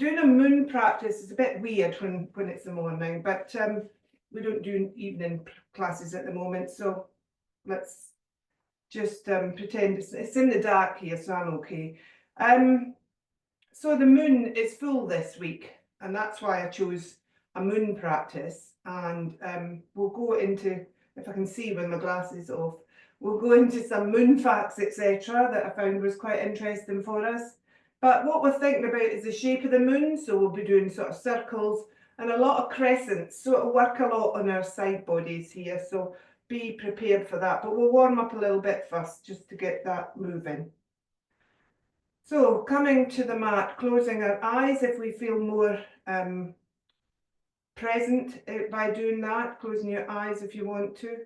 doing a moon practice is a bit weird when it's the morning, but we don't do evening classes at the moment, so let's just pretend it's in the dark here, so I'm okay. So the moon is full this week, and that's why I chose a moon practice. And we'll go into, if I can see when my glasses off, we'll go into some moon facts, etc., that I found was quite interesting for us. But what we're thinking about is the shape of the moon, so we'll be doing sort of circles and a lot of crescents, so it'll work a lot on our side bodies here, so be prepared for that. But we'll warm up a little bit first, just to get that moving. So coming to the mat, closing our eyes if we feel more present by doing that, closing your eyes if you want to.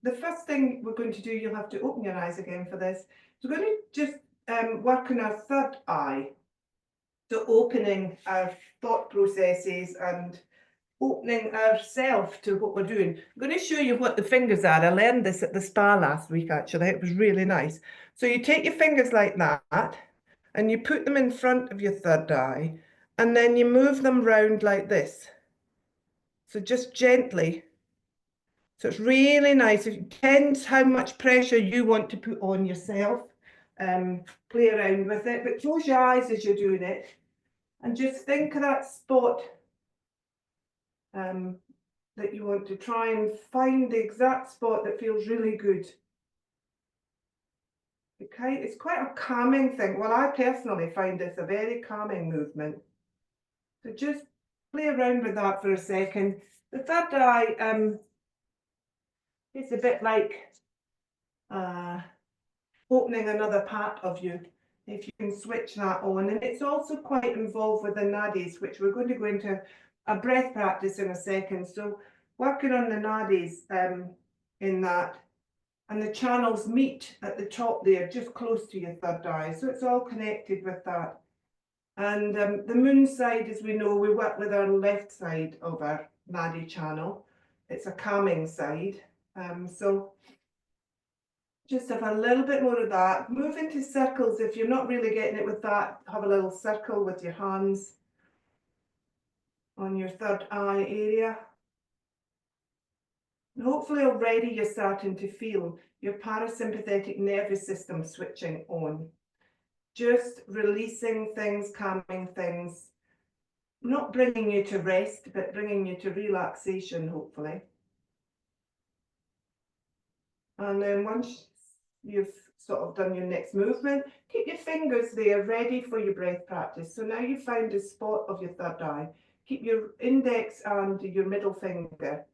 The first thing we're going to do, you'll have to open your eyes again for this. So we're going to just work on our third eye. So opening our thought processes and opening ourselves to what we're doing. I'm going to show you what the fingers are. I learned this at the spa last week, actually. It was really nice. So you take your fingers like that, and you put them in front of your third eye, and then you move them round like this. So just gently. So it's really nice. It depends how much pressure you want to put on yourself. Play around with it, but close your eyes as you're doing it, and just think of that spot that you want to try and find the exact spot that feels really good. Okay, it's quite a calming thing. Well, I personally find this a very calming movement. So just play around with that for a second. The third eye is a bit like opening another part of you, if you can switch that on. And it's also quite involved with the nadis, which we're going to go into a breath practice in a second. So working on the nadis in that, and the channels meet at the top there, just close to your third eye. So it's all connected with that. And the moon side, as we know, we work with our left side of our nadi channel. It's a calming side. So just have a little bit more of that. Move into circles. If you're not really getting it with that, have a little circle with your hands on your third eye area. And hopefully already you're starting to feel your parasympathetic nervous system switching on. Just releasing things, calming things, not bringing you to rest, but bringing you to relaxation, hopefully. And then once you've sort of done your next movement, keep your fingers there ready for your breath practice. So now you've found a spot of your third eye. Keep your index and your middle finger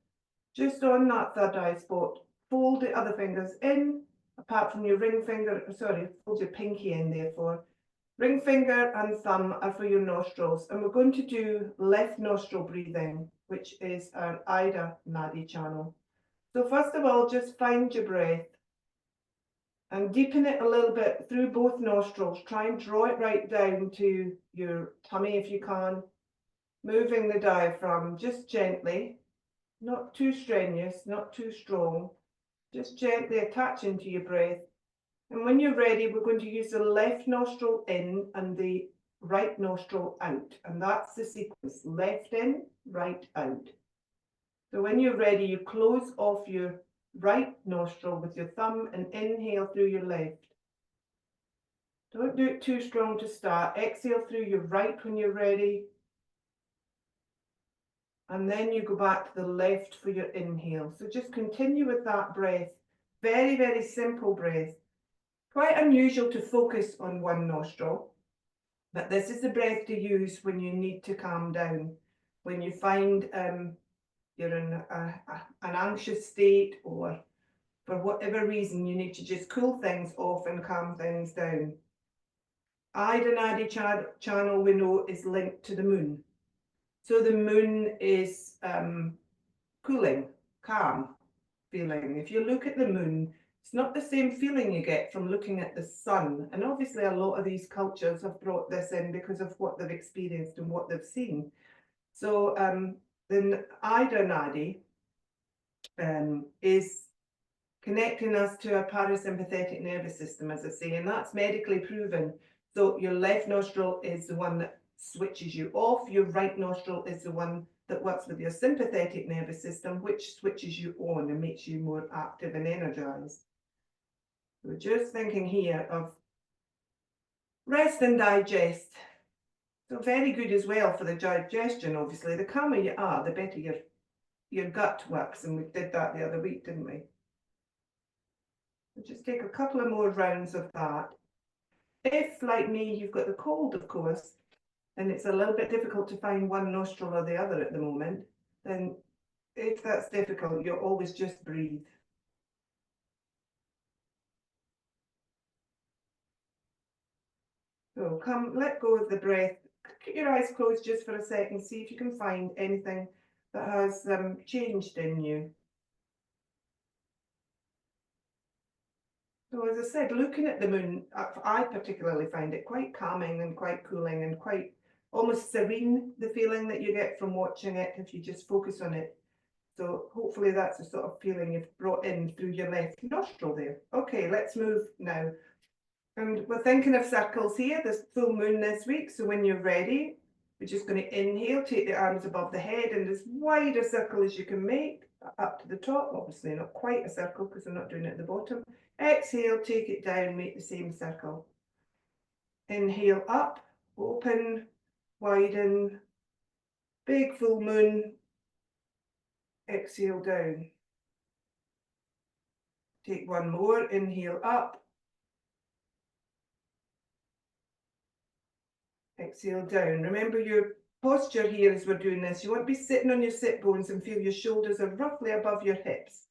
just on that third eye spot. Fold the other fingers in, apart from your ring finger, sorry, fold your pinky in therefore. Ring finger and thumb are for your nostrils, and we're going to do left nostril breathing, which is our Ida Nadi channel. So first of all, just find your breath and deepen it a little bit through both nostrils. Try and draw it right down to your tummy if you can, moving the diaphragm just gently, not too strenuous, not too strong, just gently attaching to your breath. And when you're ready, we're going to use the left nostril in and the right nostril out. And that's the sequence, left in, right out. So when you're ready, you close off your right nostril with your thumb and inhale through your left. Don't do it too strong to start. Exhale through your right when you're ready. And then you go back to the left for your inhale. So just continue with that breath. Very, very simple breath. Quite unusual to focus on one nostril, but this is the breath to use when you need to calm down, when you find you're in an anxious state, or for whatever reason you need to just cool things off and calm things down. Ida Nadi channel, we know, is linked to the moon. So the moon is cooling, calm feeling. If you look at the moon, it's not the same feeling you get from looking at the sun. And obviously a lot of these cultures have brought this in because of what they've experienced and what they've seen. So the Ida Nadi is connecting us to our parasympathetic nervous system, as I say, and that's medically proven. So your left nostril is the one that switches you off. Your right nostril is the one that works with your sympathetic nervous system, which switches you on and makes you more active and energized. We're just thinking here of rest and digest. So very good as well for the digestion, obviously. The calmer you are, the better your gut works, and we did that the other week, didn't we? So just take a couple of more rounds of that. If, like me, you've got the cold, of course, and it's a little bit difficult to find one nostril or the other at the moment, then if that's difficult, you'll always just breathe. So let go of the breath. Keep your eyes closed just for a second. See if you can find anything that has changed in you. So as I said, looking at the moon, I particularly find it quite calming and quite cooling and quite almost serene, the feeling that you get from watching it if you just focus on it. So hopefully that's the sort of feeling you've brought in through your left nostril there. Okay, let's move now. And we're thinking of circles here. There's full moon this week, so when you're ready, we're just going to inhale, take the arms above the head and as wide a circle as you can make, up to the top. Obviously not quite a circle because I'm not doing it at the bottom. Exhale, take it down, make the same circle. Inhale up, open, widen, big full moon. Exhale down. Take one more, inhale up. Exhale down. Remember your posture here as we're doing this. You want to be sitting on your sit bones and feel your shoulders are roughly above your hips.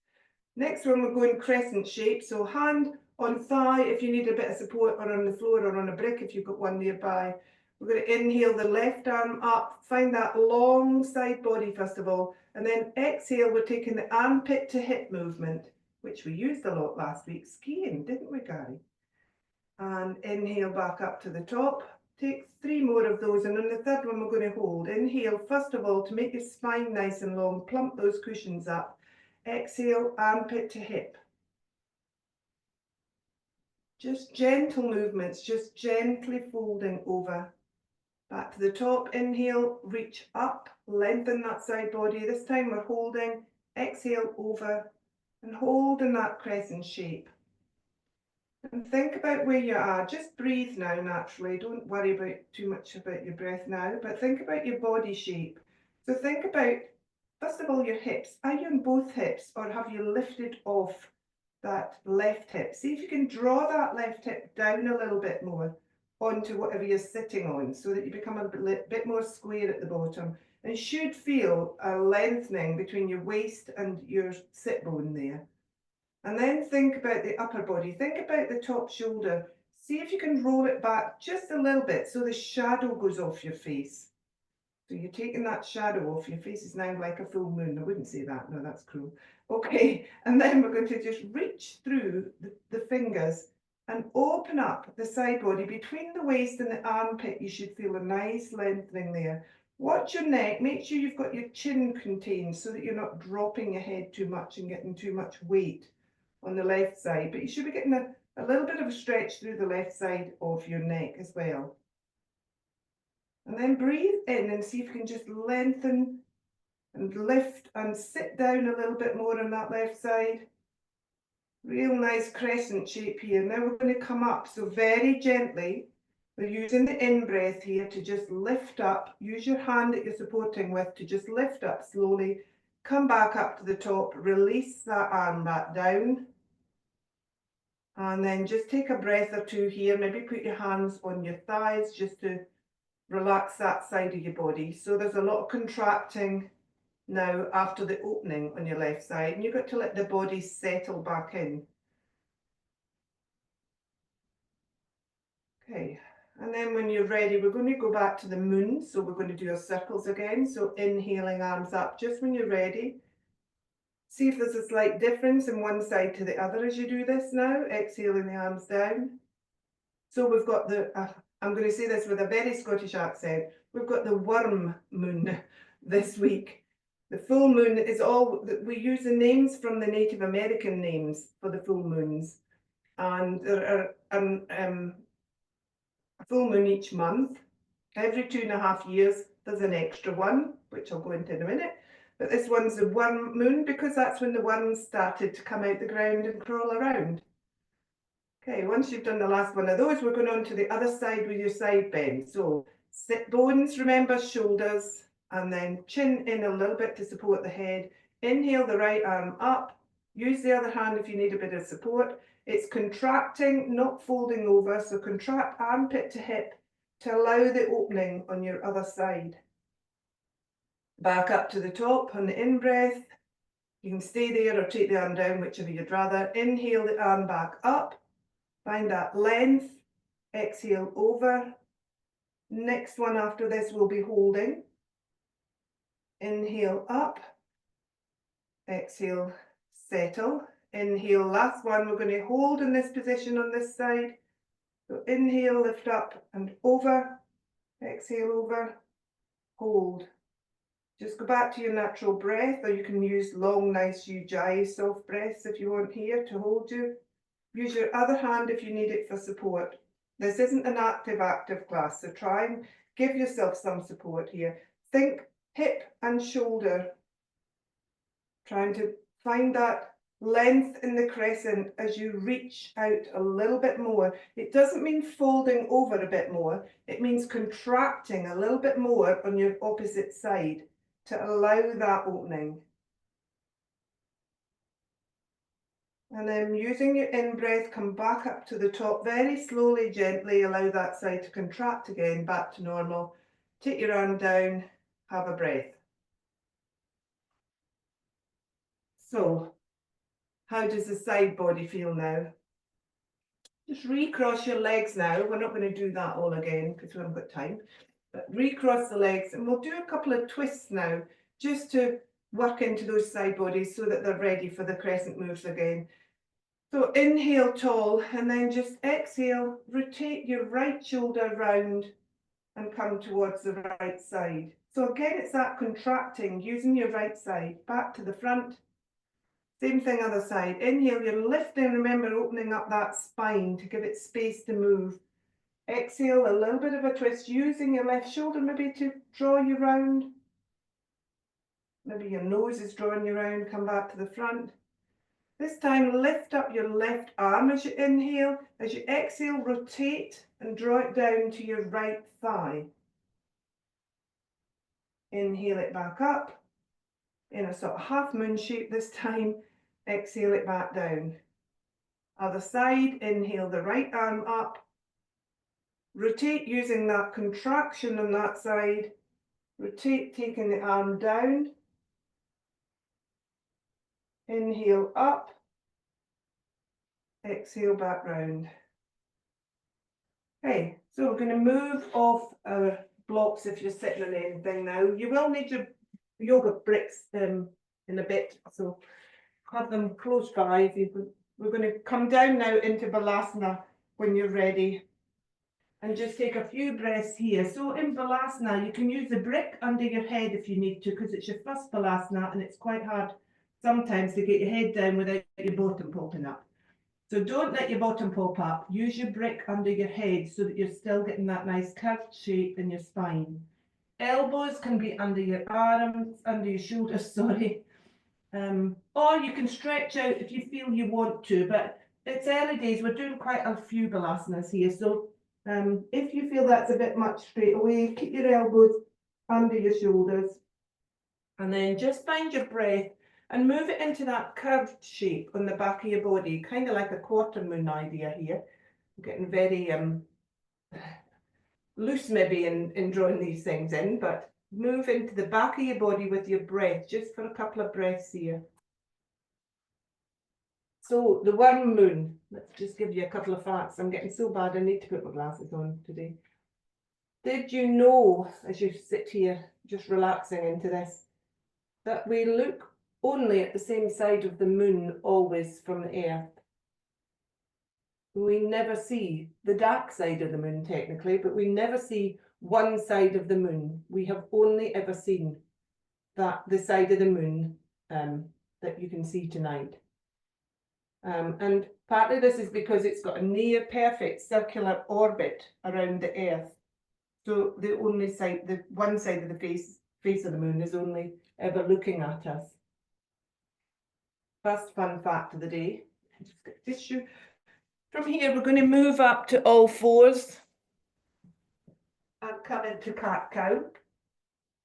Next one, we're going crescent shape. So hand on thigh if you need a bit of support, or on the floor or on a brick if you've got one nearby. We're going to inhale the left arm up, find that long side body first of all, and then exhale, we're taking the armpit to hip movement, which we used a lot last week skiing, didn't we, Gary? And inhale back up to the top. Take 3 more of those, and on the third one we're going to hold. Inhale first of all to make your spine nice and long, plump those cushions up. Exhale, armpit to hip. Just gentle movements, just gently folding over. Back to the top, inhale, reach up, lengthen that side body. This time we're holding, exhale over, and hold in that crescent shape. And think about where you are. Just breathe now naturally. Don't worry about too much about your breath now, but think about your body shape. So think about, first of all, your hips. Are you on both hips, or have you lifted off that left hip? See if you can draw that left hip down a little bit more onto whatever you're sitting on, so that you become a bit more square at the bottom, and should feel a lengthening between your waist and your sit bone there. And then think about the upper body. Think about the top shoulder. See if you can roll it back just a little bit so the shadow goes off your face. So you're taking that shadow off. Your face is now like a full moon. I wouldn't say that. No, that's cruel. Okay, and then we're going to just reach through the fingers and open up the side body. Between the waist and the armpit, you should feel a nice lengthening there. Watch your neck. Make sure you've got your chin contained so that you're not dropping your head too much and getting too much weight on the left side, but you should be getting a little bit of a stretch through the left side of your neck as well. And then breathe in and see if you can just lengthen and lift and sit down a little bit more on that left side. Real nice crescent shape here. Now we're going to come up, so very gently. We're using the in-breath here to just lift up. Use your hand that you're supporting with to just lift up slowly. Come back up to the top, release that arm back down. And then just take a breath or two here. Maybe put your hands on your thighs just to relax that side of your body. So there's a lot of contracting now after the opening on your left side, and you've got to let the body settle back in. Okay, and then when you're ready, we're going to go back to the moon. So we're going to do our circles again. So inhaling, arms up, just when you're ready. See if there's a slight difference in one side to the other as you do this now. Exhaling the arms down. So we've got the, I'm going to say this with a very Scottish accent, we've got the worm moon this week. The full moon is all, we use the names from the Native American names for the full moons. And there are a full moon each month. Every 2.5 years, there's an extra one, which I'll go into in a minute. But this one's the worm moon because that's when the worms started to come out the ground and crawl around. Okay, once you've done the last one of those, we're going on to the other side with your side bend. So sit bones, remember, shoulders, and then chin in a little bit to support the head. Inhale the right arm up. Use the other hand if you need a bit of support. It's contracting, not folding over. So contract armpit to hip to allow the opening on your other side. Back up to the top on the in-breath. You can stay there or take the arm down, whichever you'd rather. Inhale the arm back up. Find that length. Exhale over. Next one after this will be holding. Inhale up. Exhale, settle. Inhale, last one. We're going to hold in this position on this side. So inhale, lift up and over. Exhale over. Hold. Just go back to your natural breath, or you can use long, nice Ujjayi soft breaths if you want here to hold you. Use your other hand if you need it for support. This isn't an active class, so try and give yourself some support here. Think hip and shoulder. Trying to find that length in the crescent as you reach out a little bit more. It doesn't mean folding over a bit more. It means contracting a little bit more on your opposite side to allow that opening. And then using your in-breath, come back up to the top very slowly, gently, allow that side to contract again, back to normal. Take your arm down, have a breath. So, how does the side body feel now? Just recross your legs now. We're not going to do that all again because we haven't got time. But recross the legs, and we'll do a couple of twists now, just to work into those side bodies so that they're ready for the crescent moves again. So inhale tall, and then just exhale, rotate your right shoulder round and come towards the right side. So again, it's that contracting, using your right side, back to the front. Same thing other side. Inhale, you're lifting, remember opening up that spine to give it space to move. Exhale, a little bit of a twist, using your left shoulder maybe to draw you round. Maybe your nose is drawing you round, come back to the front. This time, lift up your left arm as you inhale. As you exhale, rotate and draw it down to your right thigh. Inhale it back up in a sort of half moon shape this time. Exhale it back down. Other side, inhale the right arm up. Rotate using that contraction on that side. Rotate, taking the arm down. Inhale up. Exhale back round. Okay, so we're going to move off our blocks if you're sitting on anything now. You will need your yoga bricks in a bit, so have them close by. If you, we're going to come down now into Balasana when you're ready. And just take a few breaths here. So in Balasana, you can use the brick under your head if you need to, because it's your first Balasana and it's quite hard sometimes to get your head down without your bottom popping up. So don't let your bottom pop up. Use your brick under your head so that you're still getting that nice curved shape in your spine. Elbows can be under your arms, under your shoulders, sorry. Or you can stretch out if you feel you want to, but it's early days. We're doing quite a few Balasanas here. So if you feel that's a bit much straight away, keep your elbows under your shoulders. And then just find your breath and move it into that curved shape on the back of your body, kind of like a quarter moon idea here. I'm getting very loose maybe in drawing these things in, but move into the back of your body with your breath, just for a couple of breaths here. So the worm moon, let's just give you a couple of facts. I'm getting so bad, I need to put my glasses on today. Did you know, as you sit here, just relaxing into this, that we look only at the same side of the moon always from the earth? We never see the dark side of the moon technically, but we never see one side of the moon. We have only ever seen the side of the moon that you can see tonight. And partly this is because it's got a near perfect circular orbit around the earth. So the only side, the one side of the face of the moon is only ever looking at us. First fun fact of the day. Just get tissue. From here, we're going to move up to all fours and come into cat-cow.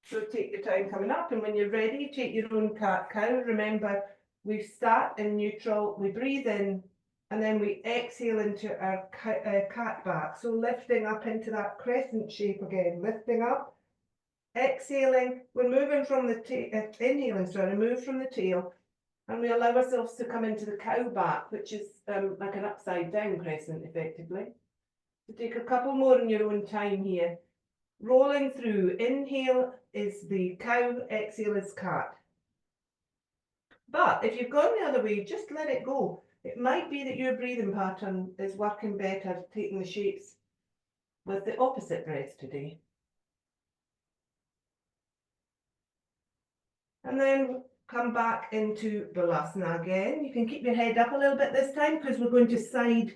So take your time coming up, and when you're ready, take your own cat-cow. Remember, we start in neutral, we breathe in, and then we exhale into our cat back. So lifting up into that crescent shape again, lifting up, exhaling. We're moving from the tail, inhaling, sorry, move from the tail, and we allow ourselves to come into the cow back, which is like an upside down crescent, effectively. So take a couple more in your own time here. Rolling through, inhale is the cow, exhale is cat. But if you've gone the other way, just let it go. It might be that your breathing pattern is working better, taking the shapes with the opposite breath today. And then come back into Balasana again. You can keep your head up a little bit this time because we're going to side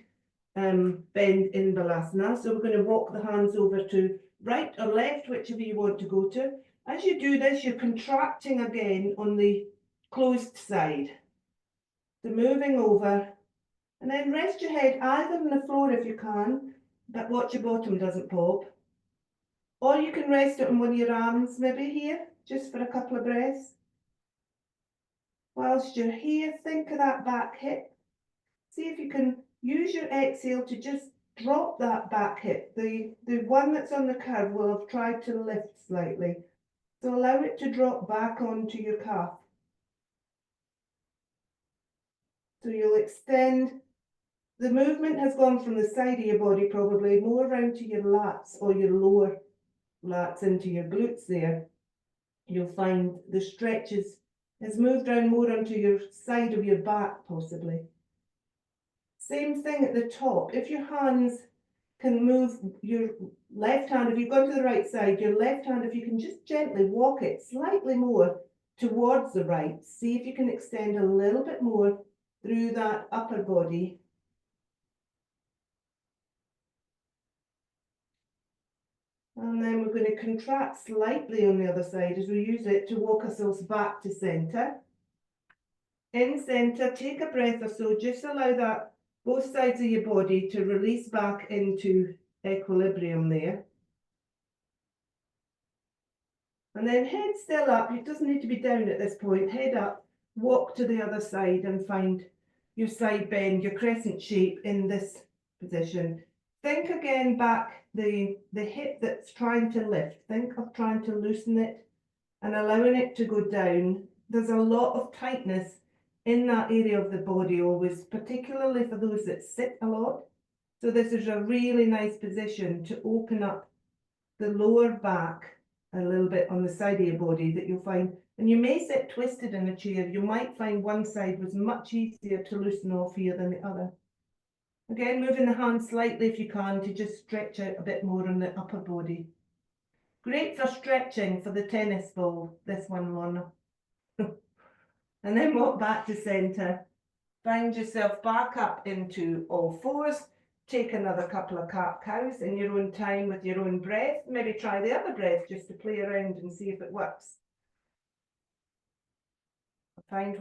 bend in Balasana. So we're going to walk the hands over to right or left, whichever you want to go to. As you do this, you're contracting again on the closed side. So moving over, and then rest your head either on the floor if you can, but watch your bottom doesn't pop. Or you can rest it on one of your arms, maybe here, just for a couple of breaths. Whilst you're here, think of that back hip. See if you can use your exhale to just drop that back hip. The one that's on the curve will have tried to lift slightly. So allow it to drop back onto your calf. So you'll extend. The movement has gone from the side of your body probably more around to your lats or your lower lats into your glutes there. You'll find the stretches has moved down more onto your side of your back possibly. Same thing at the top. If your hands can move your left hand, if you've gone to the right side, your left hand, if you can just gently walk it slightly more towards the right, see if you can extend a little bit more through that upper body. And then we're going to contract slightly on the other side as we use it to walk ourselves back to centre. In centre, take a breath or so, just allow that both sides of your body to release back into equilibrium there. And then head still up, it doesn't need to be down at this point, head up, walk to the other side and find your side bend, your crescent shape in this position. Think again back, the hip that's trying to lift, think of trying to loosen it and allowing it to go down. There's a lot of tightness in that area of the body always, particularly for those that sit a lot. So this is a really nice position to open up the lower back a little bit on the side of your body that you'll find, and you may sit twisted in a chair, you might find one side was much easier to loosen off here than the other. Again, moving the hands slightly if you can to just stretch out a bit more on the upper body. Great for stretching for the tennis ball, this one, Lorna. And then walk back to centre. Find yourself back up into all fours. Take another couple of cat-cows in your own time with your own breath. Maybe try the other breath just to play around and see if it works. I find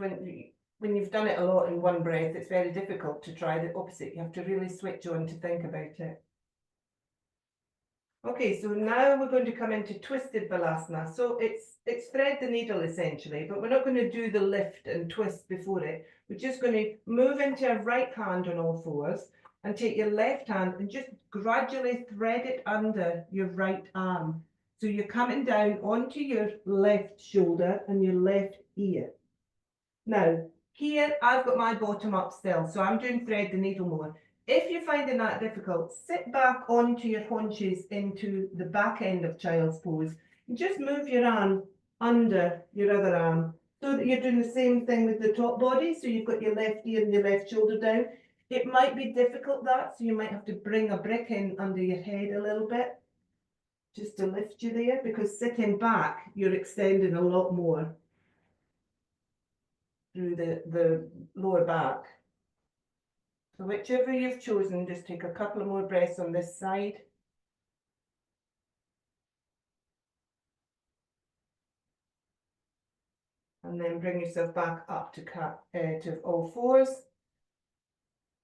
when you've done it a lot in one breath, it's very difficult to try the opposite. You have to really switch on to think about it. Okay, so now we're going to come into twisted Balasana. So it's thread the needle essentially, but we're not going to do the lift and twist before it. We're just going to move into our right hand on all fours and take your left hand and just gradually thread it under your right arm. So you're coming down onto your left shoulder and your left ear. Now, here I've got my bottom up still, so I'm doing thread the needle more. If you're finding that difficult, sit back onto your haunches into the back end of child's pose. And just move your arm under your other arm so that you're doing the same thing with the top body. So you've got your left ear and your left shoulder down. It might be difficult so you might have to bring a brick in under your head a little bit just to lift you there, because sitting back, you're extending a lot more through the lower back. So whichever you've chosen, just take a couple of more breaths on this side. And then bring yourself back up to all fours.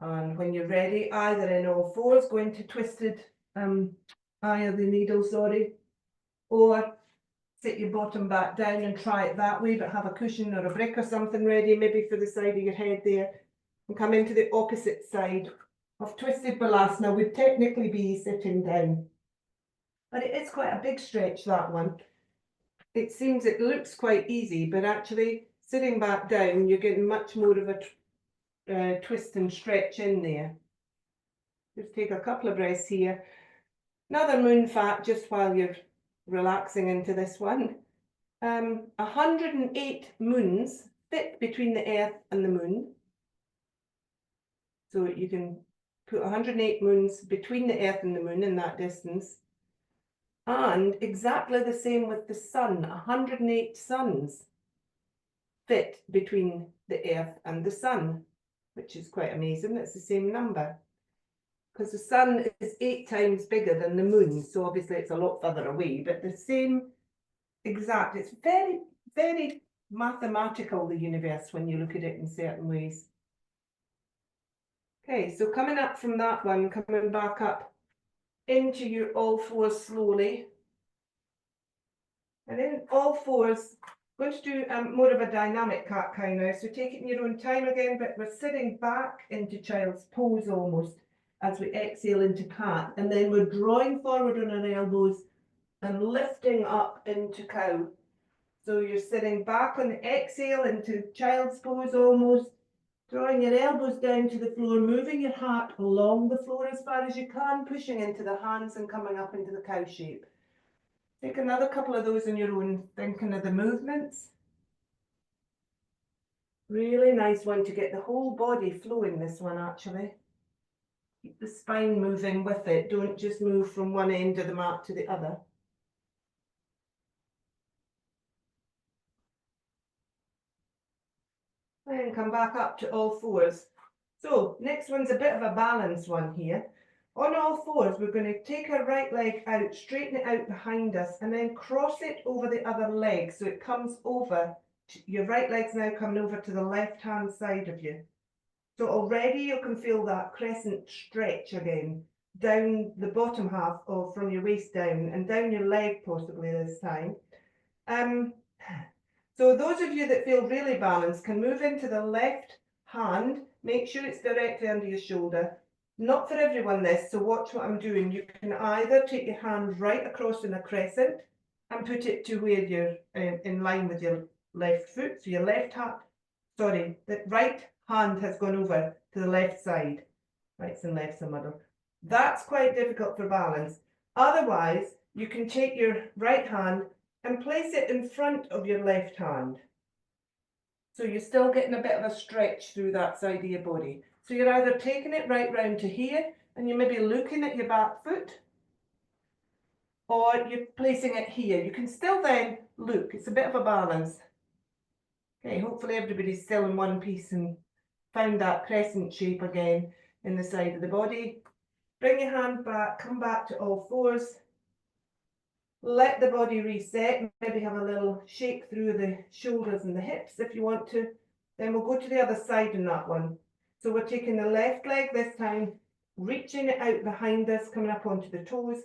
And when you're ready, either in all fours, go into twisted eye of the needle, sorry, or sit your bottom back down and try it that way, but have a cushion or a brick or something ready, maybe for the side of your head there, and come into the opposite side of twisted Balasana. Would technically be sitting down, but it is quite a big stretch, that one. It looks quite easy, but actually sitting back down, you're getting much more of a twist and stretch in there. Just take a couple of breaths here. Another moon fact, just while you're relaxing into this one. 108 moons fit between the Earth and the Moon. So you can put 108 moons between the Earth and the Moon in that distance. And exactly the same with the Sun. 108 suns fit between the Earth and the Sun, which is quite amazing. It's the same number. Because the Sun is 8 times bigger than the Moon, so obviously it's a lot further away, but the same exact. It's very, very mathematical, the universe, when you look at it in certain ways. Okay, so coming up from that one, coming back up into your all fours slowly. And in all fours, I'm going to do more of a dynamic cat-cow now. So take it in your own time again, but we're sitting back into child's pose almost as we exhale into cat. And then we're drawing forward on our elbows and lifting up into cow. So you're sitting back on the exhale into child's pose almost, drawing your elbows down to the floor, moving your heart along the floor as far as you can, pushing into the hands and coming up into the cow shape. Take another couple of those on your own, thinking of the movements. Really nice one to get the whole body flowing, this one actually. Keep the spine moving with it, don't just move from one end of the mat to the other. And come back up to all fours. So next one's a bit of a balance one here. On all fours, we're going to take our right leg out, straighten it out behind us, and then cross it over the other leg. So it comes over, your right leg's now coming over to the left-hand side of you. So already you can feel that crescent stretch again, down the bottom half of from your waist down, and down your leg possibly this time. So those of you that feel really balanced can move into the left hand, make sure it's directly under your shoulder. Not for everyone this, so watch what I'm doing. You can either take your hand right across in a crescent and put it to where you're in line with your left foot. So your left hand, sorry, the right hand has gone over to the left side. Rights and lefts are muddled. That's quite difficult for balance. Otherwise, you can take your right hand and place it in front of your left hand. So you're still getting a bit of a stretch through that side of your body. So you're either taking it right round to here and you're maybe looking at your back foot, or you're placing it here. You can still then look. It's a bit of a balance. Okay, hopefully everybody's still in one piece and found that crescent shape again in the side of the body. Bring your hand back, come back to all fours. Let the body reset, maybe have a little shake through the shoulders and the hips if you want to. Then we'll go to the other side in that one. So we're taking the left leg this time, reaching it out behind us, coming up onto the toes.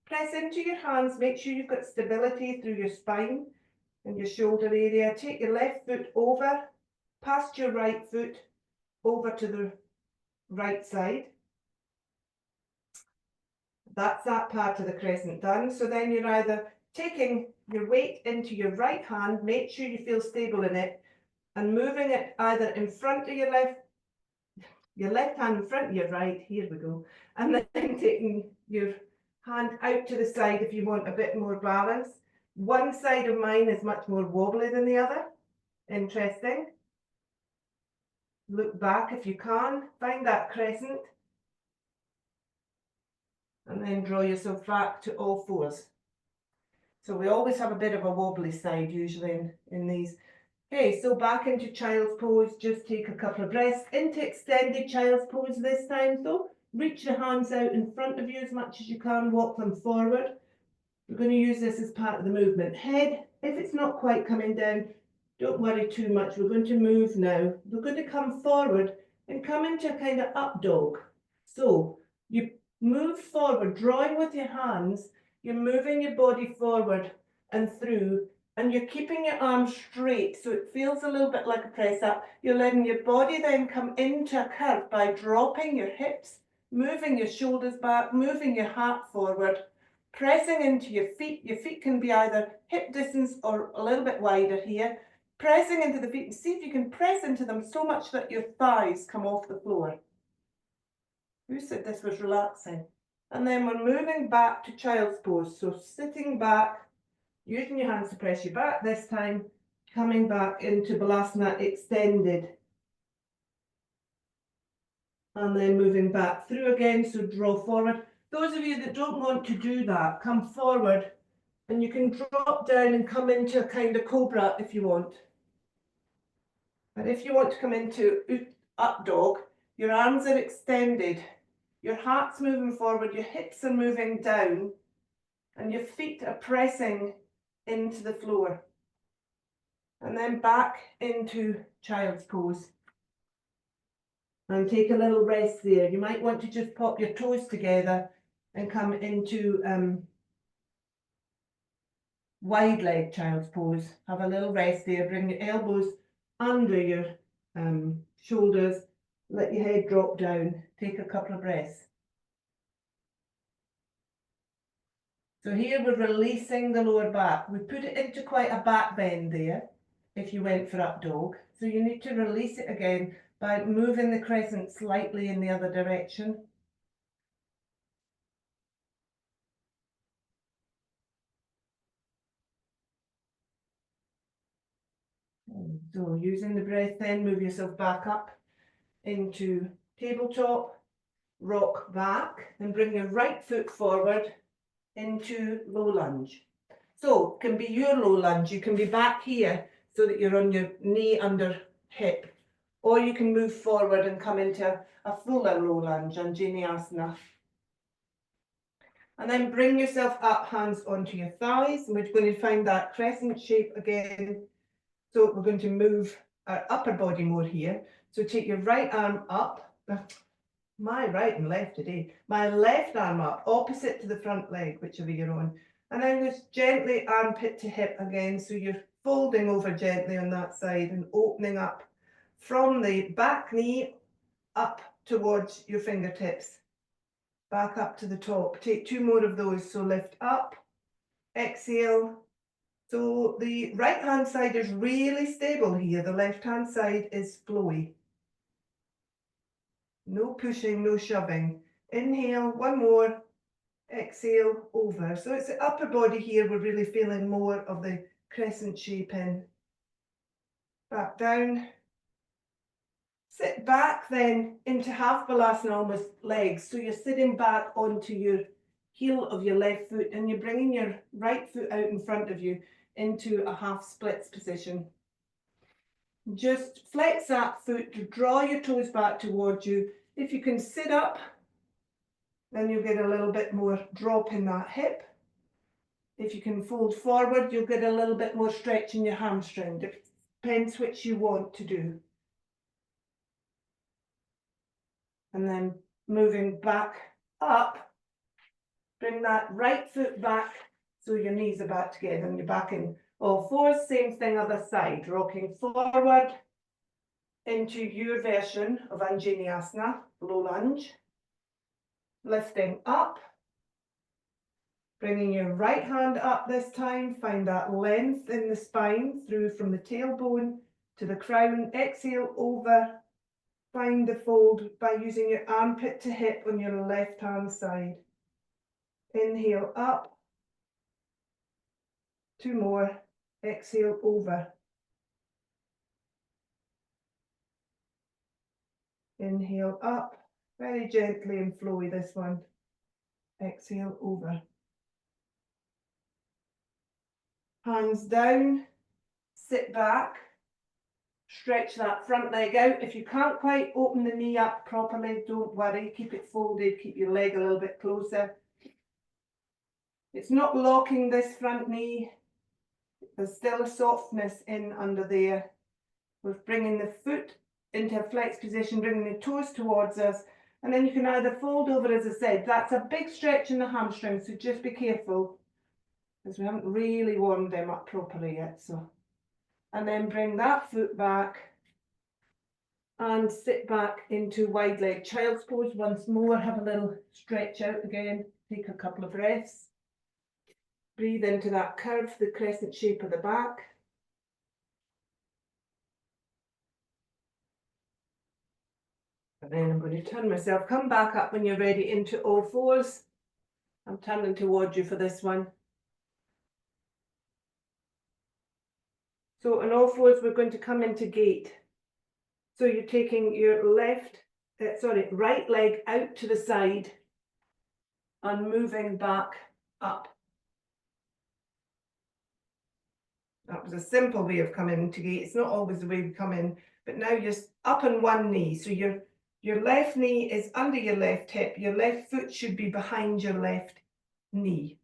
Press into your hands, make sure you've got stability through your spine and your shoulder area. Take your left foot over, past your right foot, over to the right side. That's that part of the crescent done. So then you're either taking your weight into your right hand, make sure you feel stable in it, and moving it either in front of your left hand in front of your right, here we go, and then taking your hand out to the side if you want a bit more balance. One side of mine is much more wobbly than the other. Interesting. Look back if you can, find that crescent. And then draw yourself back to all fours. So we always have a bit of a wobbly side usually in these. Okay, so back into child's pose, just take a couple of breaths into extended child's pose this time. So reach the hands out in front of you as much as you can, walk them forward. We're going to use this as part of the movement. Head, if it's not quite coming down, Don't worry too much. We're going to move now. We're going to come forward and come into a kind of up dog. So you move forward, drawing with your hands. You're moving your body forward and through, and you're keeping your arms straight, so it feels a little bit like a press up. You're letting your body then come into a curve by dropping your hips, moving your shoulders back, moving your heart forward, pressing into your feet. Your feet can be either hip distance or a little bit wider here. Pressing into the feet, and see if you can press into them so much that your thighs come off the floor. Who said this was relaxing? And then we're moving back to child's pose. So sitting back, using your hands to press your back this time, coming back into Balasana extended. And then moving back through again, so draw forward. Those of you that don't want to do that, come forward and you can drop down and come into a kind of cobra if you want. But if you want to come into up dog, your arms are extended, your heart's moving forward, your hips are moving down, and your feet are pressing into the floor. And then back into child's pose. And take a little rest there. You might want to just pop your toes together and come into wide leg child's pose. Have a little rest there. Bring your elbows under your shoulders. Let your head drop down. Take a couple of breaths. So here we're releasing the lower back. We put it into quite a back bend there if you went for up dog. So you need to release it again by moving the crescent slightly in the other direction. So using the breath then, move yourself back up into tabletop, rock back, and bring your right foot forward into low lunge. So it can be your low lunge, you can be back here so that you're on your knee under hip, or you can move forward and come into a fuller low lunge, Anjani Asana. And then bring yourself up, hands onto your thighs, and we're going to find that crescent shape again. So we're going to move our upper body more here. So take your right arm up, my right and left today, my left arm up, opposite to the front leg, whichever you're on. And then just gently armpit to hip again. So you're folding over gently on that side and opening up from the back knee up towards your fingertips. Back up to the top. Take two more of those. So lift up, exhale. So the right hand side is really stable here. The left hand side is flowy. No pushing, no shoving. Inhale, one more. Exhale, over. So it's the upper body here. We're really feeling more of the crescent shape in. Back down. Sit back then into half Balasana, almost legs. So you're sitting back onto your heel of your left foot and you're bringing your right foot out in front of you into a half splits position. Just flex that foot to draw your toes back towards you. If you can sit up, then you'll get a little bit more drop in that hip. If you can fold forward, you'll get a little bit more stretch in your hamstring. It depends which you want to do. And then moving back up, bring that right foot back so your knees are back together and you're back in all fours. Same thing other side, rocking forward into your version of Anjani Asana, low lunge. Lifting up, bringing your right hand up this time, find that length in the spine through from the tailbone to the crown. Exhale, over. Find the fold by using your armpit to hip on your left hand side. Inhale up. Two more. Exhale, over. Inhale up. Very gently and flowy this one. Exhale, over. Hands down. Sit back. Stretch that front leg out. If you can't quite open the knee up properly, don't worry. Keep it folded. Keep your leg a little bit closer. It's not locking this front knee. There's still a softness in under there. We're bringing the foot into a flexed position, bringing the toes towards us. And then you can either fold over, as I said. That's a big stretch in the hamstrings, so just be careful, because we haven't really warmed them up properly yet. So, and then bring that foot back and sit back into wide leg child's pose once more. Have a little stretch out again. Take a couple of breaths. Breathe into that curve, the crescent shape of the back. And then I'm going to turn myself, come back up when you're ready into all fours. I'm turning towards you for this one. So on all fours, we're going to come into gate. So you're taking your right leg out to the side and moving back up. That was a simple way of coming into gate. It's not always the way we come in, but now you're up on one knee. So your left knee is under your left hip. Your left foot should be behind your left knee.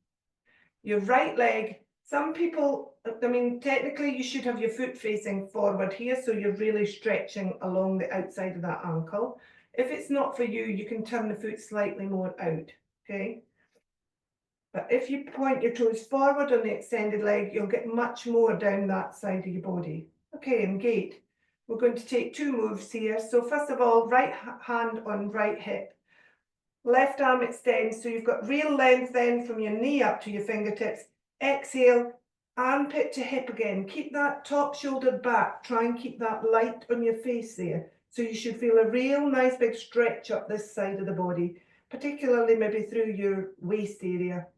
Your right leg, some people, I mean, technically you should have your foot facing forward here, so you're really stretching along the outside of that ankle. If it's not for you, you can turn the foot slightly more out, okay? But if you point your toes forward on the extended leg, you'll get much more down that side of your body. Okay, in gate, we're going to take two moves here. So first of all, right hand on right hip. Left arm extends, so you've got real length then from your knee up to your fingertips. Exhale, armpit to hip again. Keep that top shoulder back. Try and keep that light on your face there. So you should feel a real nice big stretch up this side of the body, particularly maybe through your waist area.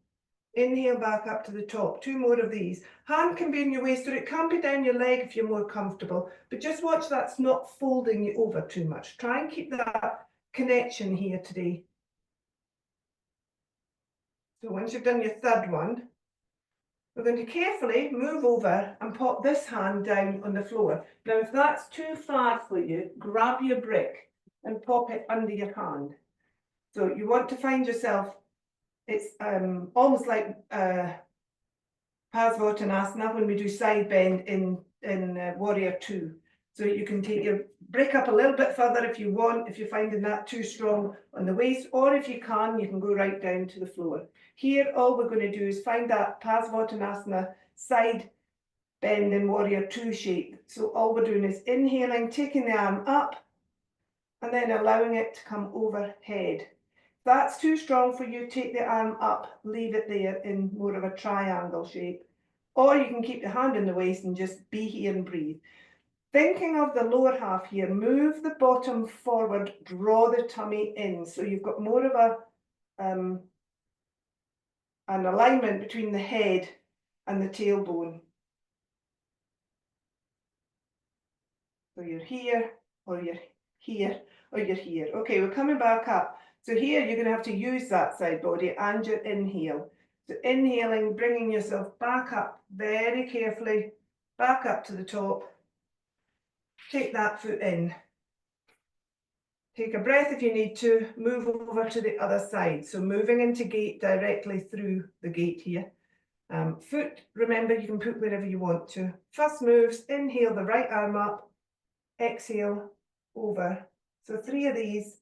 Inhale back up to the top. Two more of these. Hand can be in your waist, or it can be down your leg if you're more comfortable. But just watch that's not folding you over too much. Try and keep that connection here today. So once you've done your third one, we're going to carefully move over and pop this hand down on the floor. Now, if that's too far for you, grab your brick and pop it under your hand. So you want to find yourself, it's almost like Parasympathetic when we do side bend in Warrior 2. So you can take your brick up a little bit further if you want, if you're finding that too strong on the waist, or if you can go right down to the floor. Here, all we're going to do is find that Parasympathetic side bend in Warrior 2 shape. So all we're doing is inhaling, taking the arm up, and then allowing it to come overhead. If that's too strong for you, take the arm up, leave it there in more of a triangle shape. Or you can keep your hand in the waist and just be here and breathe. Thinking of the lower half here, move the bottom forward, draw the tummy in. So you've got more of an alignment between the head and the tailbone. So you're here, or you're here, or you're here. Okay, we're coming back up. So here you're going to have to use that side body and your inhale. So inhaling, bringing yourself back up very carefully, back up to the top. Take that foot in. Take a breath if you need to. Move over to the other side. So moving into gate directly through the gate here. Foot, remember, you can put wherever you want to. First moves, inhale the right arm up. Exhale over. So 3 of these.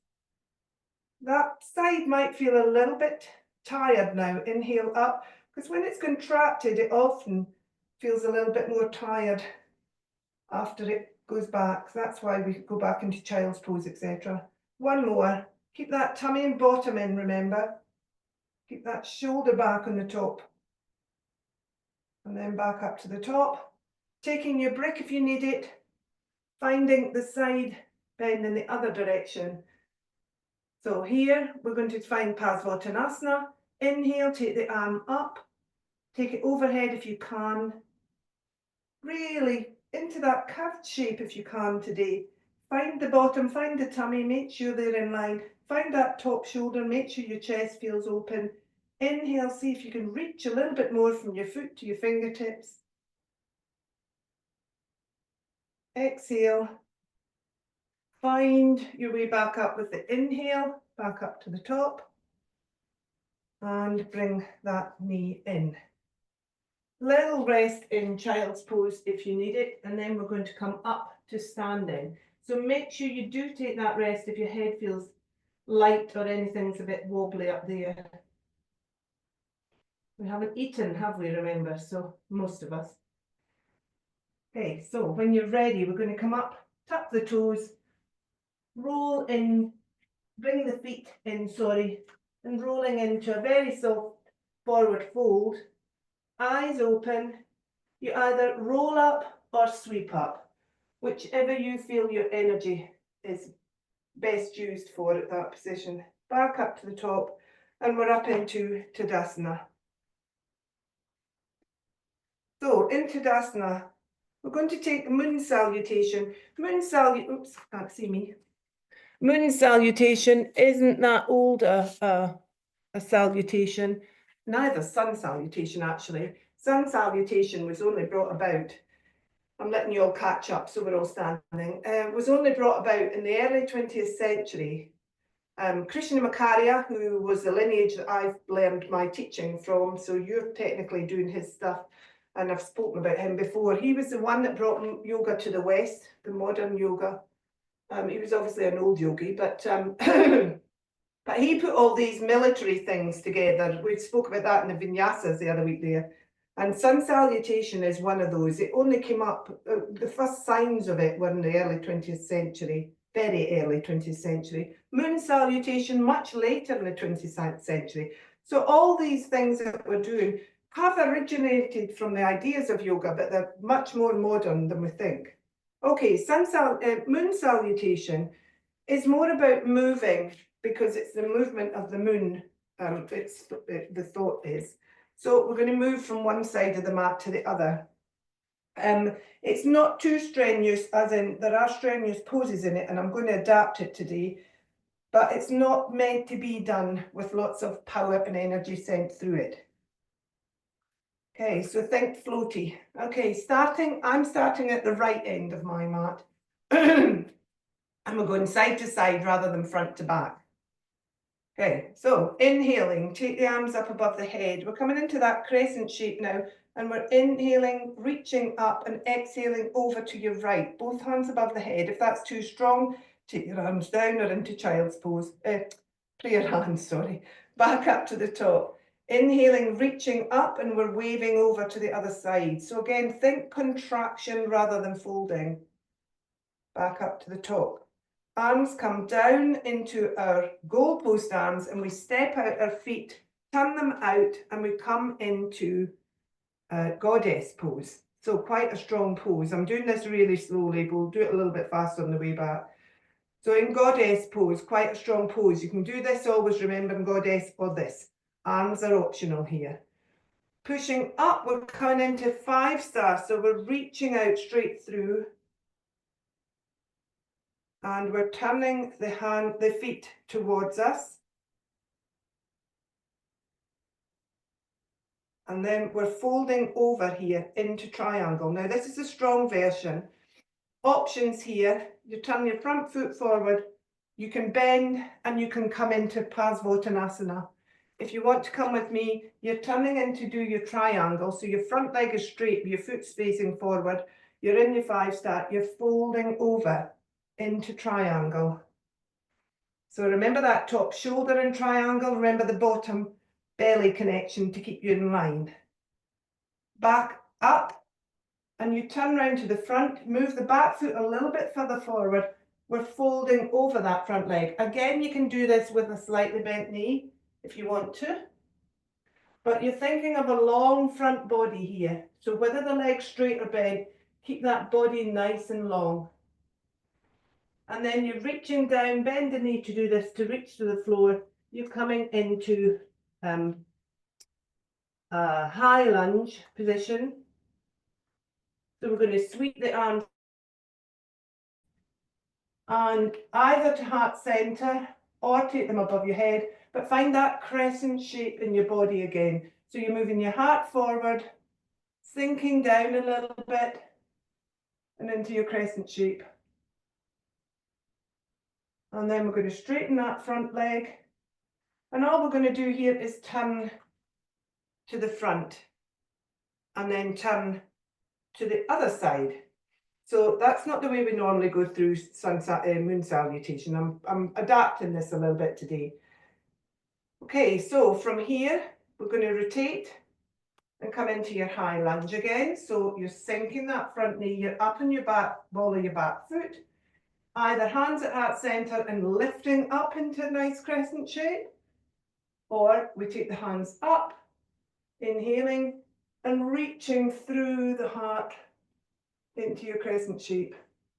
That side might feel a little bit tired now. Inhale up, because when it's contracted, it often feels a little bit more tired after it goes back. That's why we go back into child's pose, etc. One more. Keep that tummy and bottom in, remember. Keep that shoulder back on the top. And then back up to the top. Taking your brick if you need it. Finding the side bend in the other direction. So here we're going to find Parasympathetic. Inhale, take the arm up. Take it overhead if you can. Really into that curved shape if you can today. Find the bottom, find the tummy, make sure they're in line. Find that top shoulder, make sure your chest feels open. Inhale, see if you can reach a little bit more from your foot to your fingertips. Exhale. Find your way back up with the inhale, back up to the top. And bring that knee in. Little rest in child's pose if you need it, and then we're going to come up to standing. So make sure you do take that rest if your head feels light or anything's a bit wobbly up there. We haven't eaten, have we, remember? So most of us. Okay, so when you're ready, we're going to come up, tap the toes, roll in, bring the feet in, and rolling into a very soft forward fold. Eyes open. You either roll up or sweep up, whichever you feel your energy is best used for at that position. Back up to the top, and we're up into Tadasana. So in Tadasana, we're going to take Moon Salutation. Oops, can't see me. Moon Salutation isn't that old a salutation, neither Sun Salutation actually. Sun Salutation was only brought about, I'm letting you all catch up so we're all standing, was only brought about in the early 20th century. Krishnamacharya, who was the lineage that I've learned my teaching from, so you're technically doing his stuff, and I've spoken about him before. He was the one that brought yoga to the West, the modern yoga. He was obviously an old yogi, but but he put all these military things together. We spoke about that in the vinyasas the other week there. And Sun Salutation is one of those. It only came up, the first signs of it were in the early 20th century, very early 20th century. Moon Salutation much later in the 20th century. So all these things that we're doing have originated from the ideas of yoga, but they're much more modern than we think. Okay, Moon Salutation is more about moving, because it's the movement of the moon, the thought is. So we're going to move from one side of the mat to the other. It's not too strenuous, as in there are strenuous poses in it, and I'm going to adapt it today, but it's not meant to be done with lots of power and energy sent through it. Okay, so think floaty. Okay, I'm starting at the right end of my mat. And we're going side to side rather than front to back. Okay, so inhaling, take the arms up above the head. We're coming into that crescent shape now, and we're inhaling, reaching up, and exhaling over to your right. Both hands above the head. If that's too strong, take your arms down or into child's pose. Prayer hands, sorry. Back up to the top. Inhaling, reaching up, and we're waving over to the other side. So again, think contraction rather than folding. Back up to the top. Arms come down into our goalpost arms, and we step out our feet, turn them out, and we come into goddess pose. So quite a strong pose. I'm doing this really slowly, but we'll do it a little bit faster on the way back. So in goddess pose, quite a strong pose. You can do this, always remembering goddess or this. Arms are optional here. Pushing up, we're coming into 5-star, so we're reaching out straight through. And we're turning the feet towards us. And then we're folding over here into triangle. Now this is a strong version. Options here, you turn your front foot forward, you can bend, and you can come into Parsvottanasana. If you want to come with me, you're turning in to do your triangle. So your front leg is straight, your foot's facing forward. You're in your 5-star, you're folding over into triangle. So remember that top shoulder in triangle, remember the bottom belly connection to keep you in line. Back up, and you turn around to the front, move the back foot a little bit further forward. We're folding over that front leg. Again, you can do this with a slightly bent knee if you want to. But you're thinking of a long front body here. So whether the leg's straight or bent, keep that body nice and long. And then you're reaching down, bend the knee to do this, to reach to the floor. You're coming into a high lunge position. So we're going to sweep the arms and either to heart center or take them above your head, but find that crescent shape in your body again. So you're moving your heart forward, sinking down a little bit, and into your crescent shape. And then we're going to straighten that front leg. And all we're going to do here is turn to the front. and then turn to the other side. So that's not the way we normally go through Moon Salutation. I'm adapting this a little bit today. Okay, so from here, we're going to rotate and come into your high lunge again. So you're sinking that front knee, you're up on your back, ball of your back foot. Either hands at heart center and lifting up into a nice crescent shape, or we take the hands up, inhaling and reaching through the heart into your crescent shape.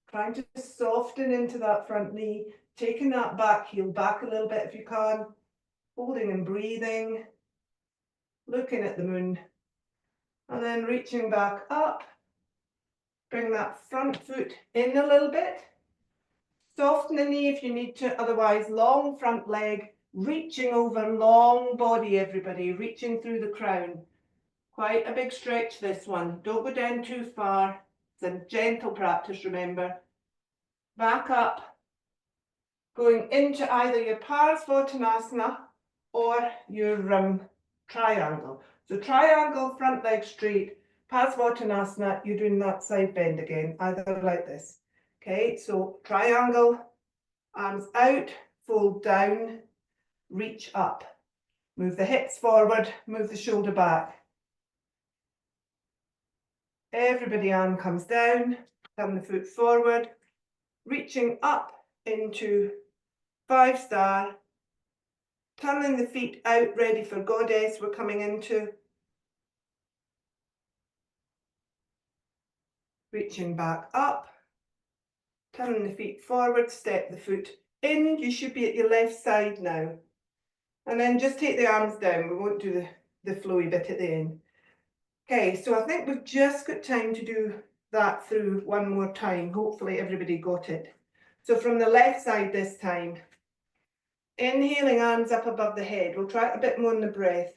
Trying to soften into that front knee, taking that back heel back a little bit if you can, holding and breathing, looking at the moon, and then reaching back up. Bring that front foot in a little bit. Soften the knee if you need to, otherwise long front leg, reaching over, long body everybody, reaching through the crown. Quite a big stretch this one, don't go down too far. It's a gentle practice, remember. Back up, going into either your Parasympathetic or your triangle. So triangle, front leg straight, Parasympathetic, you're doing that side bend again, either like this. Okay, so triangle, arms out, fold down, reach up. Move the hips forward, move the shoulder back. Everybody arm comes down, turn the foot forward, reaching up into 5-star, turning the feet out, ready for goddess we're coming into. Reaching back up, turning the feet forward, step the foot in. You should be at your left side now. And then just take the arms down. We won't do the flowy bit at the end. Okay, so I think we've just got time to do that through one more time. Hopefully everybody got it. So from the left side this time, inhaling, arms up above the head. We'll try it a bit more in the breath.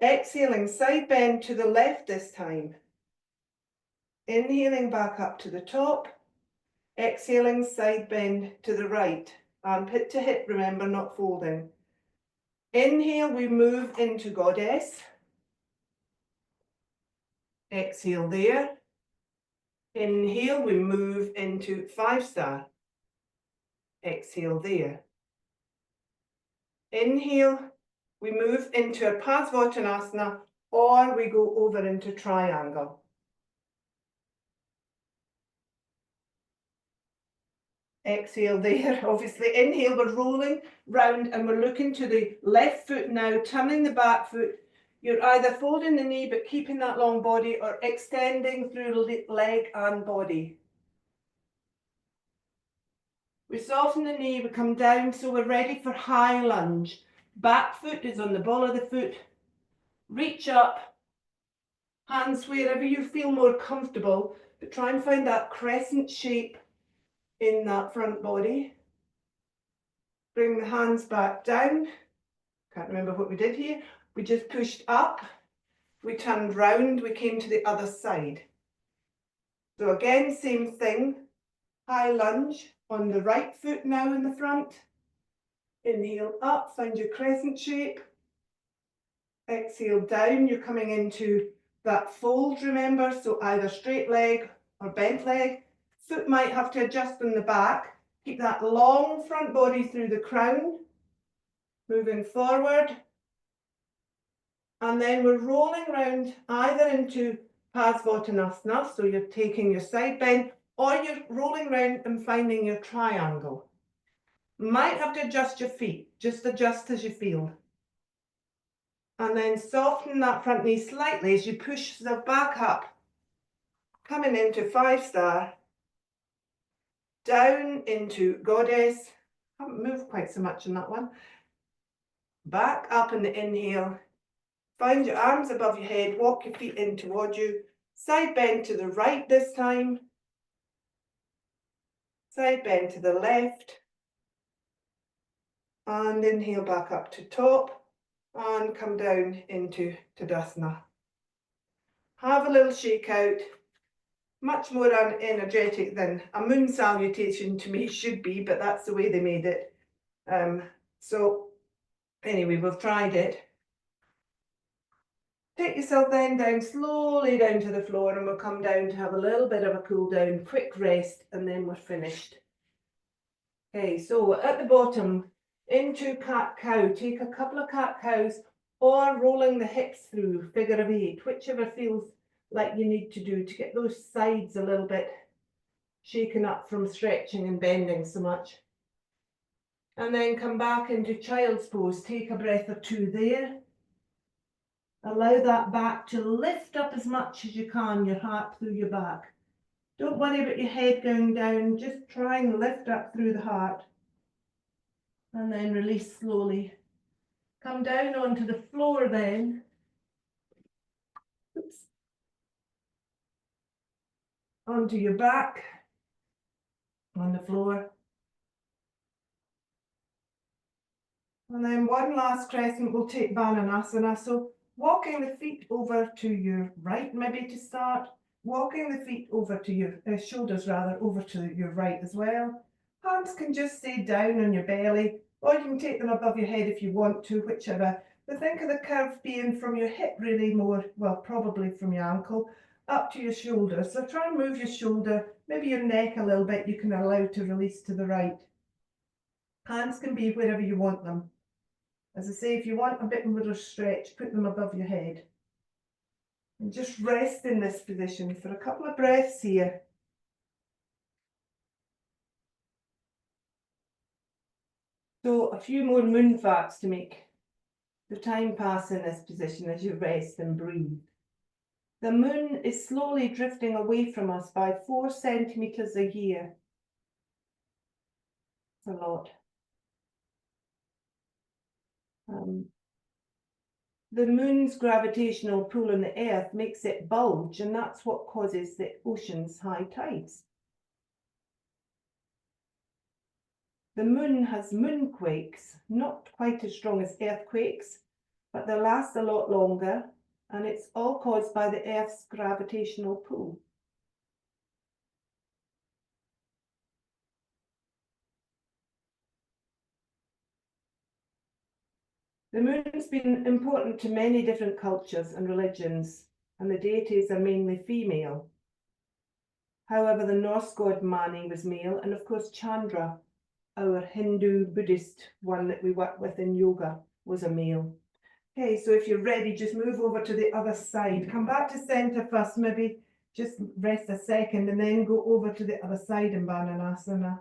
Exhaling, side bend to the left this time. Inhaling back up to the top. Exhaling, side bend to the right. Armpit to hip, remember, not folding. Inhale, we move into goddess. Exhale there. Inhale, we move into 5-star. Exhale there. Inhale, we move into a Parasympathetic or we go over into triangle. Exhale there, obviously. Inhale, we're rolling round and we're looking to the left foot now, turning the back foot. You're either folding the knee but keeping that long body or extending through leg and body. We soften the knee, we come down, so we're ready for high lunge. Back foot is on the ball of the foot. Reach up, hands wherever you feel more comfortable, but try and find that crescent shape in that front body. Bring the hands back down. Can't remember what we did here. We just pushed up, we turned round, we came to the other side. So again, same thing. High lunge on the right foot now in the front. Inhale up, find your crescent shape. Exhale down, you're coming into that fold, remember, so either straight leg or bent leg. Foot might have to adjust on the back. Keep that long front body through the crown. Moving forward. And then we're rolling round either into Parasympathetic, so you're taking your side bend, or you're rolling round and finding your triangle. Might have to adjust your feet, just adjust as you feel. And then soften that front knee slightly as you push the back up. Coming into 5-star. Down into goddess. Haven't moved quite so much in that one. Back up in the inhale. Find your arms above your head, walk your feet in towards you. Side bend to the right this time. Side bend to the left. And inhale back up to top. And come down into Tadasana. Have a little shake out. Much more energetic than a moon salutation to me should be, but that's the way they made it. So anyway, we've tried it. Take yourself then down slowly down to the floor, and we'll come down to have a little bit of a cool down, quick rest, and then we're finished. Okay, so at the bottom, into cat-cow, take a couple of cat-cows or rolling the hips through, figure of 8, whichever feels like you need to do to get those sides a little bit shaken up from stretching and bending so much. And then come back into child's pose, take a breath or two there. Allow that back to lift up as much as you can, your heart through your back. Don't worry about your head going down, just try and lift up through the heart. And then release slowly. Come down onto the floor then. Oops. Onto your back, on the floor. And then one last crescent, we'll take Bananasana. So walking the feet over to your right, maybe to start. Walking the feet over to your shoulders rather, over to your right as well. Hands can just stay down on your belly, or you can take them above your head if you want to, whichever. But think of the curve being from your hip really more, well, probably from your ankle, up to your shoulder. So try and move your shoulder, maybe your neck a little bit, you can allow to release to the right. Hands can be wherever you want them. As I say, if you want a bit more stretch, put them above your head. And just rest in this position for a couple of breaths here. So a few more moon facts to make the time pass in this position as you rest and breathe. The moon is slowly drifting away from us by 4 centimeters a year. It's a lot. The moon's gravitational pull on the earth makes it bulge, and that's what causes the ocean's high tides. The moon has moonquakes, not quite as strong as earthquakes, but they last a lot longer, and it's all caused by the earth's gravitational pull. The moon's been important to many different cultures and religions, and the deities are mainly female. However, the Norse god Mani was male, and of course Chandra, our Hindu Buddhist one that we work with in yoga, was a male. Okay, so if you're ready, just move over to the other side. Come back to center first, maybe just rest a second, and then go over to the other side in Bananasana.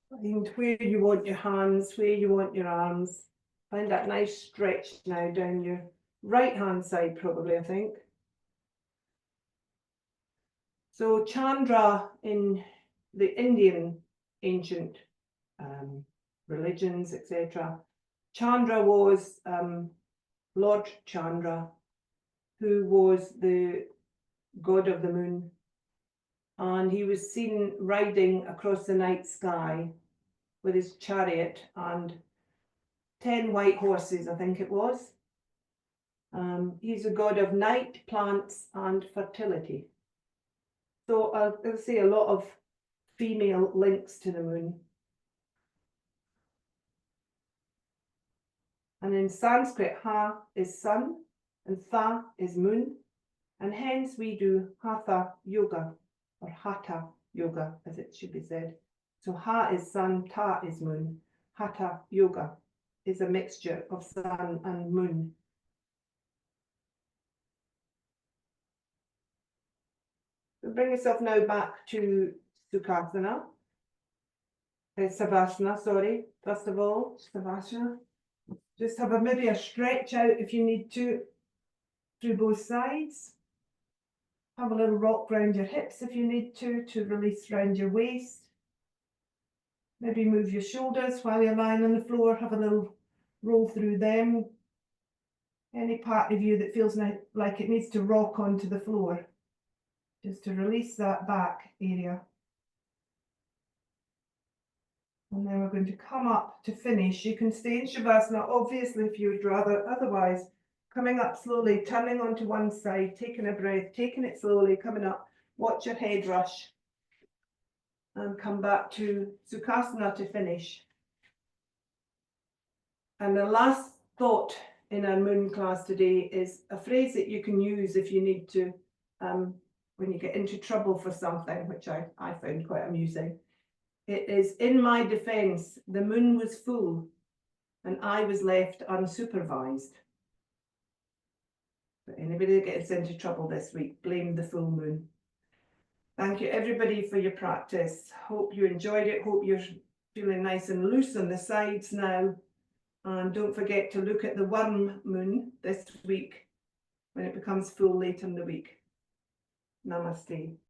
Find where you want your hands, where you want your arms. Find that nice stretch now down your right hand side, probably, I think. So Chandra in the Indian ancient religions, etc. Chandra was Lord Chandra, who was the god of the moon, and he was seen riding across the night sky with his chariot and 10 white horses, I think it was. He's a god of night, plants, and fertility. So I'll say a lot of female links to the moon. And in Sanskrit, Ha is sun and Tha is moon, and hence we do Hatha Yoga, or Hatha Yoga as it should be said. So Ha is sun, Ta is moon. Hatha Yoga is a mixture of sun and moon. So bring yourself now back to Sukhasana. Savasana, sorry, first of all, Savasana. Just have maybe a stretch out if you need to through both sides. Have a little rock round your hips if you need to release round your waist. Maybe move your shoulders while you're lying on the floor. Have a little roll through them. Any part of you that feels like it needs to rock onto the floor, just to release that back area. And then we're going to come up to finish. You can stay in Shavasana, obviously, if you would rather. Otherwise, coming up slowly, turning onto one side, taking a breath, taking it slowly, coming up. Watch your head rush. And come back to Sukhasana to finish. And the last thought in our moon class today is a phrase that you can use if you need to, when you get into trouble for something, which I found quite amusing. It is, in my defense, the moon was full and I was left unsupervised. But anybody that gets into trouble this week, blame the full moon. Thank you everybody for your practice. Hope you enjoyed it. Hope you're feeling nice and loose on the sides now. And don't forget to look at the worm moon this week when it becomes full later in the week. Namaste.